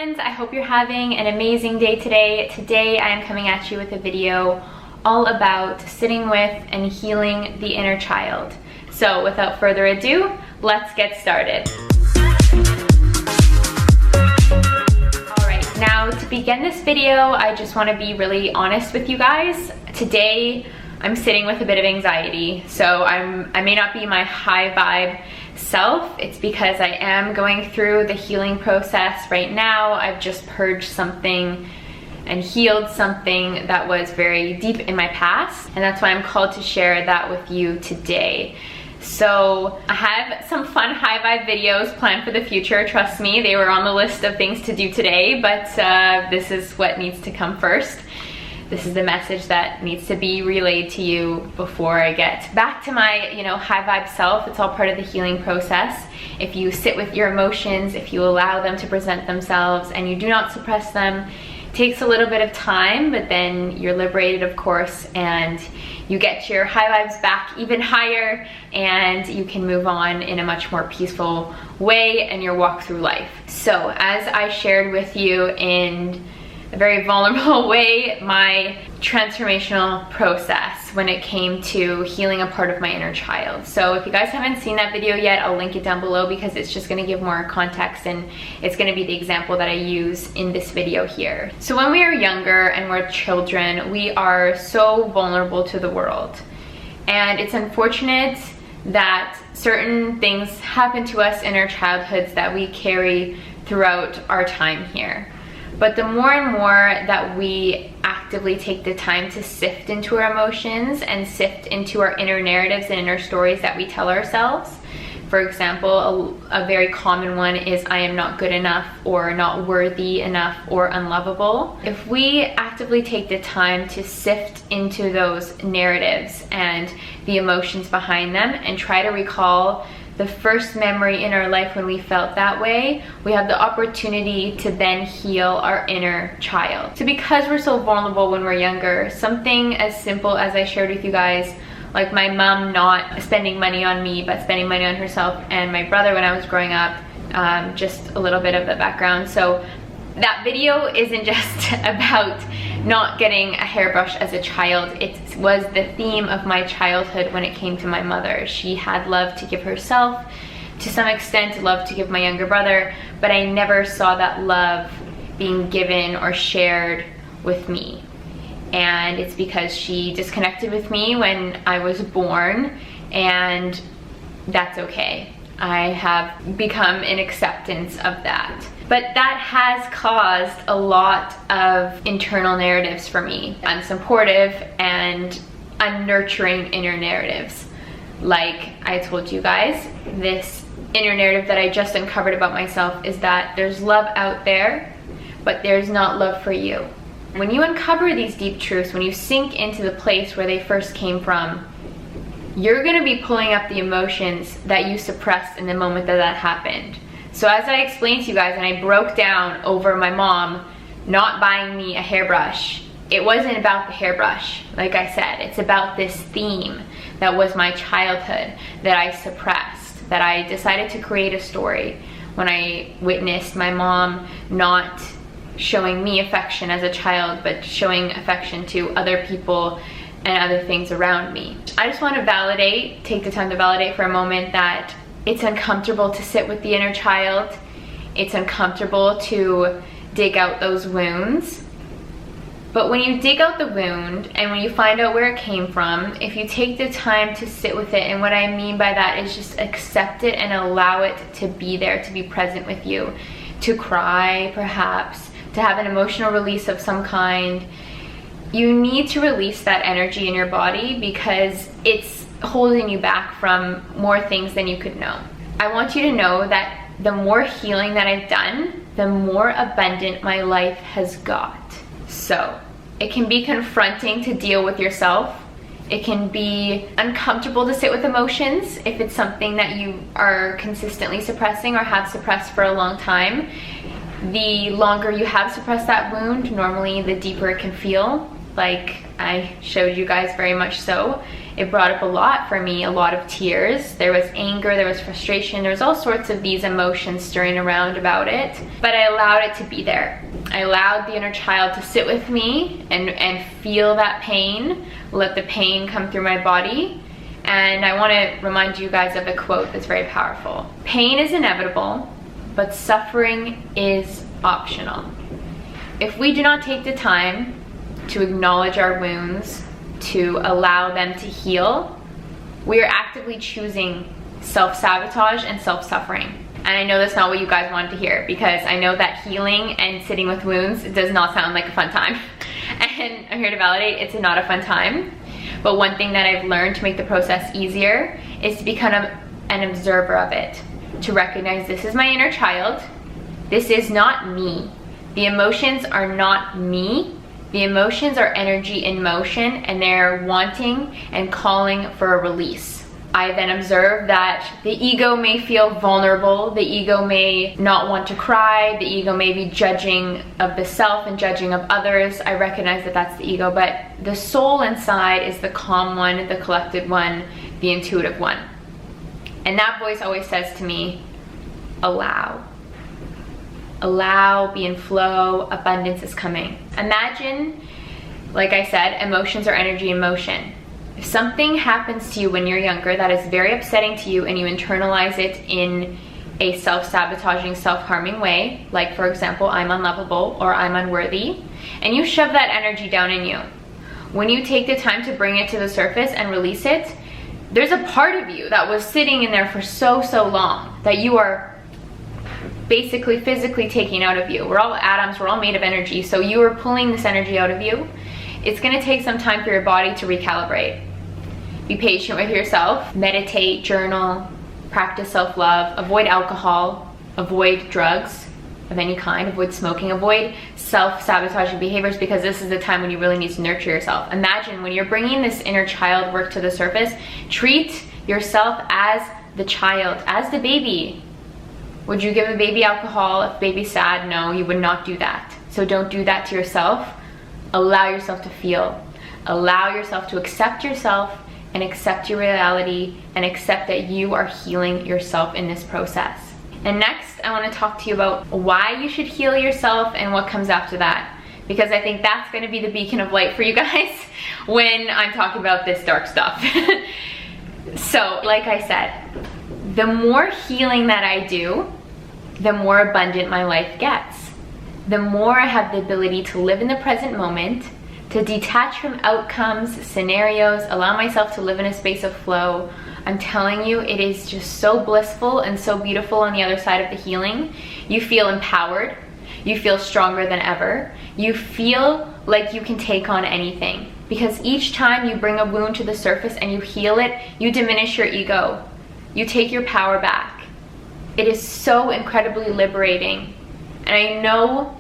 friends, I hope you're having an amazing day today. Today I am coming at you with a video all about sitting with and healing the inner child. So without further ado, let's get started. Alright, now to begin this video, I just want to be really honest with you guys. Today I'm sitting with a bit of anxiety, so I may not be my high vibe self. It's because I am going through the healing process right now. I've just purged something and healed something that was very deep in my past, and that's why I'm called to share that with you today. So I have some fun high vibe videos planned for the future. Trust me, they were on the list of things to do today, but this is what needs to come first. This is the message that needs to be relayed to you before I get back to my, high vibe self. It's all part of the healing process. If you sit with your emotions, if you allow them to present themselves and you do not suppress them, it takes a little bit of time, but then you're liberated, of course, and you get your high vibes back even higher, and you can move on in a much more peaceful way in your walk through life. So as I shared with you in a very vulnerable way, my transformational process when it came to healing a part of my inner child. So if you guys haven't seen that video yet, I'll link it down below because it's just going to give more context, and it's going to be the example that I use in this video here. So when we are younger and we're children, we are so vulnerable to the world, and it's unfortunate that certain things happen to us in our childhoods that we carry throughout our time here. But the more and more that we actively take the time to sift into our emotions and sift into our inner narratives and inner stories that we tell ourselves, for example, a very common one is I am not good enough, or not worthy enough, or unlovable. If we actively take the time to sift into those narratives and the emotions behind them and try to recall the first memory in our life when we felt that way, we have the opportunity to then heal our inner child. So because we're so vulnerable when we're younger, something as simple as I shared with you guys, like my mom not spending money on me but spending money on herself and my brother when I was growing up, just a little bit of the background. So that video isn't just about not getting a hairbrush as a child. It was the theme of my childhood when it came to my mother. She had love to give herself, to some extent love to give my younger brother, but I never saw that love being given or shared with me. And it's because she disconnected with me when I was born, and that's okay. I have become an acceptance of that. But that has caused a lot of internal narratives for me, unsupportive and unnurturing inner narratives. Like I told you guys, this inner narrative that I just uncovered about myself is that there's love out there, but there's not love for you. When you uncover these deep truths, when you sink into the place where they first came from, you're gonna be pulling up the emotions that you suppressed in the moment that that happened. So as I explained to you guys, and I broke down over my mom not buying me a hairbrush, it wasn't about the hairbrush. Like I said, it's about this theme that was my childhood that I suppressed, that I decided to create a story when I witnessed my mom not showing me affection as a child, but showing affection to other people and other things around me. I just want to take the time to validate for a moment that it's uncomfortable to sit with the inner child. It's uncomfortable to dig out those wounds. But when you dig out the wound and when you find out where it came from, if you take the time to sit with it, and what I mean by that is just accept it and allow it to be there, to be present with you, to cry perhaps, to have an emotional release of some kind, you need to release that energy in your body because it's holding you back from more things than you could know. I want you to know that the more healing that I've done, the more abundant my life has got. So it can be confronting to deal with yourself. It can be uncomfortable to sit with emotions if it's something that you are consistently suppressing or have suppressed for a long time. The longer you have suppressed that wound, normally the deeper it can feel. Like I showed you guys, very much so. It brought up a lot for me, a lot of tears. There was anger, there was frustration, there was all sorts of these emotions stirring around about it, but I allowed it to be there. I allowed the inner child to sit with me and feel that pain, let the pain come through my body. And I want to remind you guys of a quote that's very powerful. Pain is inevitable, but suffering is optional. If we do not take the time to acknowledge our wounds, to allow them to heal, we are actively choosing self-sabotage and self-suffering. And I know that's not what you guys wanted to hear, because I know that healing and sitting with wounds does not sound like a fun time. And I'm here to validate it's not a fun time. But one thing that I've learned to make the process easier is to become an observer of it. To recognize this is my inner child. This is not me. The emotions are not me. The emotions are energy in motion, and they're wanting and calling for a release. I then observe that the ego may feel vulnerable, the ego may not want to cry, the ego may be judging of the self and judging of others. I recognize that that's the ego, but the soul inside is the calm one, the collected one, the intuitive one. And that voice always says to me, allow. Allow, be in flow, abundance is coming. Imagine, like I said, emotions are energy in motion. If something happens to you when you're younger that is very upsetting to you and you internalize it in a self-sabotaging, self-harming way, like for example, I'm unlovable or I'm unworthy, and you shove that energy down in you, when you take the time to bring it to the surface and release it, there's a part of you that was sitting in there for so long that you are basically physically taking out of you. We're all atoms, we're all made of energy, so you are pulling this energy out of you. It's gonna take some time for your body to recalibrate. Be patient with yourself, meditate, journal, practice self-love, avoid alcohol, avoid drugs of any kind, avoid smoking, avoid self-sabotaging behaviors, because this is the time when you really need to nurture yourself. Imagine when you're bringing this inner child work to the surface, treat yourself as the child, as the baby. Would you give a baby alcohol if baby's sad? No, you would not do that. So don't do that to yourself. Allow yourself to feel. Allow yourself to accept yourself and accept your reality and accept that you are healing yourself in this process. And next, I want to talk to you about why you should heal yourself and what comes after that. Because I think that's going to be the beacon of light for you guys when I'm talking about this dark stuff. So, like I said, the more healing that I do, the more abundant my life gets. The more I have the ability to live in the present moment, to detach from outcomes, scenarios, allow myself to live in a space of flow. I'm telling you, it is just so blissful and so beautiful on the other side of the healing. You feel empowered. You feel stronger than ever. You feel like you can take on anything. Because each time you bring a wound to the surface and you heal it, you diminish your ego. You take your power back. It is so incredibly liberating. And I know,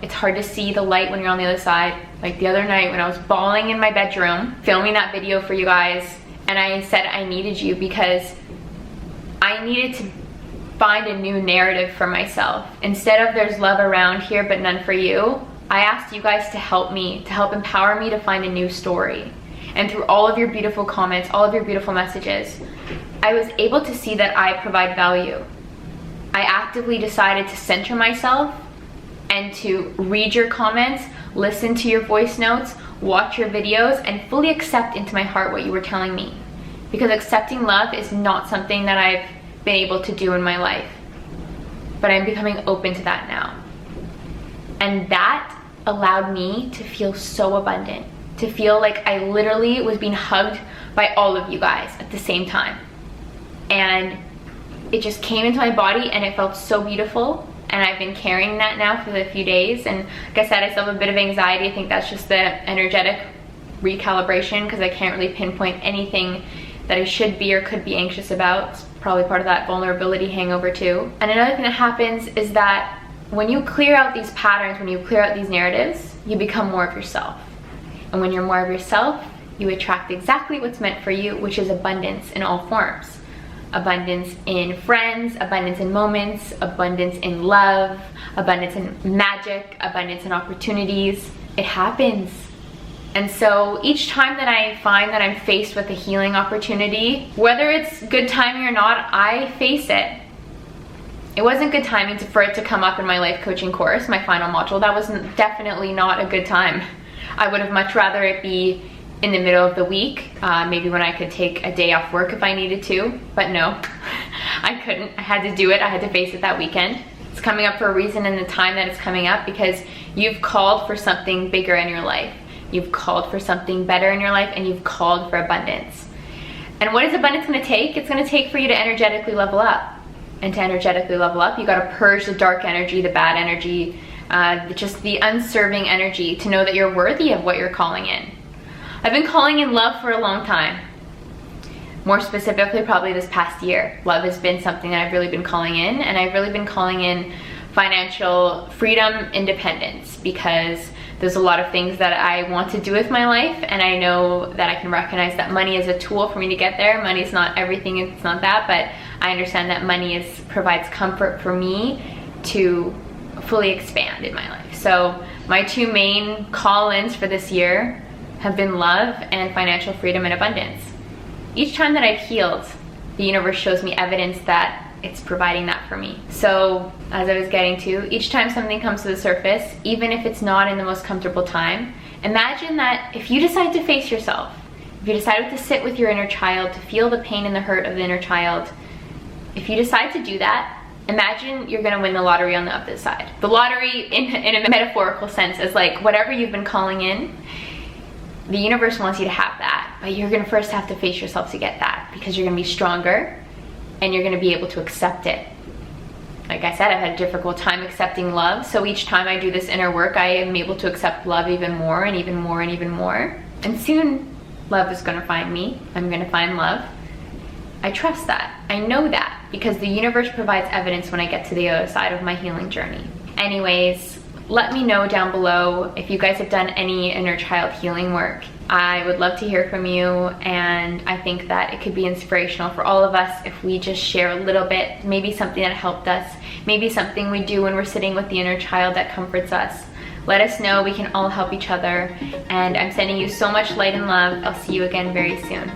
it's hard to see the light when you're on the other side. Like the other night when I was bawling in my bedroom, filming that video for you guys, and I said I needed you because I needed to find a new narrative for myself. Instead of there's love around here but none for you, I asked you guys to help me, to help empower me to find a new story. And through all of your beautiful comments, all of your beautiful messages, I was able to see that I provide value. I actively decided to center myself and to read your comments, listen to your voice notes, watch your videos, and fully accept into my heart what you were telling me. Because accepting love is not something that I've been able to do in my life. But I'm becoming open to that now. And that allowed me to feel so abundant. To feel like I literally was being hugged by all of you guys at the same time. And it just came into my body and it felt so beautiful. And I've been carrying that now for a few days. And like I said, I still have a bit of anxiety. I think that's just the energetic recalibration, because I can't really pinpoint anything that I should be or could be anxious about. It's probably part of that vulnerability hangover too. And another thing that happens is that when you clear out these patterns, when you clear out these narratives, you become more of yourself. And when you're more of yourself, you attract exactly what's meant for you, which is abundance in all forms. Abundance in friends, abundance in moments, abundance in love, abundance in magic, abundance in opportunities. It happens. And so each time that I find that I'm faced with a healing opportunity, whether it's good timing or not, I face it. It wasn't good timing for it to come up in my life coaching course, my final module. That was definitely not a good time. I would have much rather it be in the middle of the week, maybe when I could take a day off work if I needed to, but no, I couldn't. I had to do it. I had to face it that weekend. It's coming up for a reason in the time that it's coming up, because you've called for something bigger in your life. You've called for something better in your life, and you've called for abundance. And what is abundance gonna take? It's gonna take for you to energetically level up. And to energetically level up, you gotta purge the dark energy, the bad energy, just the unserving energy, to know that you're worthy of what you're calling in. I've been calling in love for a long time. More specifically, probably this past year. Love has been something that I've really been calling in, and I've really been calling in financial freedom, independence, because there's a lot of things that I want to do with my life, and I know that I can recognize that money is a tool for me to get there. Money's not everything, it's not that, but I understand that money provides comfort for me to fully expand in my life. So my two main call-ins for this year have been love and financial freedom and abundance. Each time that I've healed, the universe shows me evidence that it's providing that for me. So as I was getting to, each time something comes to the surface, even if it's not in the most comfortable time, imagine that if you decide to face yourself, if you decide to sit with your inner child, to feel the pain and the hurt of the inner child, if you decide to do that, imagine you're gonna win the lottery on the other side. The lottery in a metaphorical sense is like whatever you've been calling in, the universe wants you to have that, but you're gonna first have to face yourself to get that, because you're gonna be stronger and you're gonna be able to accept it. Like I said, I've had a difficult time accepting love, so each time I do this inner work, I am able to accept love even more and even more and even more. And soon, love is gonna find me. I'm gonna find love. I trust that. I know that, because the universe provides evidence when I get to the other side of my healing journey. Anyways, let me know down below if you guys have done any inner child healing work. I would love to hear from you, and I think that it could be inspirational for all of us if we just share a little bit, maybe something that helped us, maybe something we do when we're sitting with the inner child that comforts us. Let us know. We can all help each other, and I'm sending you so much light and love. I'll see you again very soon.